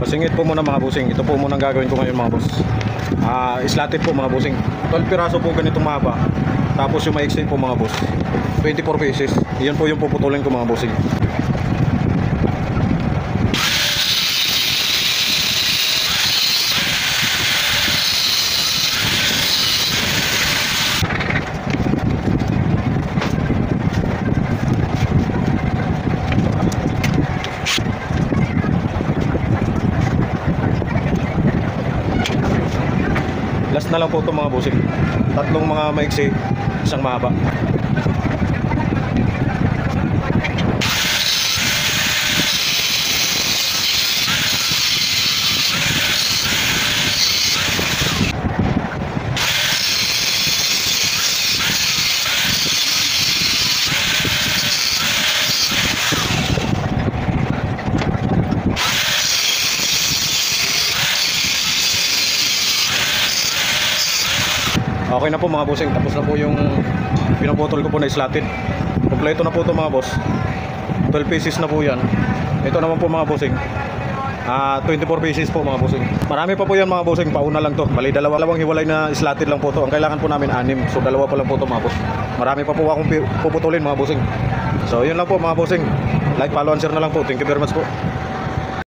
Masingit po muna mga bossing. Ito po muna ang gagawin ko ngayon mga boss. Slatted po mga bossing. 12 piraso po ganitong mahaba. Tapos yung ma-extend po mga boss, 24 pieces. Iyan po yung puputulin ko mga bossing. Last na lang po ito mga bossing. Tatlong mga maiksi, isang mahaba. Okay na po mga bossing, tapos na po yung pinaputol ko po na slatted. Kompleto na po ito mga boss. 12 pieces na po yan. Ito naman po mga bossing, 24 pieces po mga bossing. Marami pa po yan mga bossing, pauna lang to. Bali dalawang hiwalay na slatted lang po to. Ang kailangan po namin 6, so dalawa pa lang po to mga boss. Marami pa po akong puputulin mga bossing. So yun lang po mga bossing. Like, follow, and share na lang po. Thank you very much po.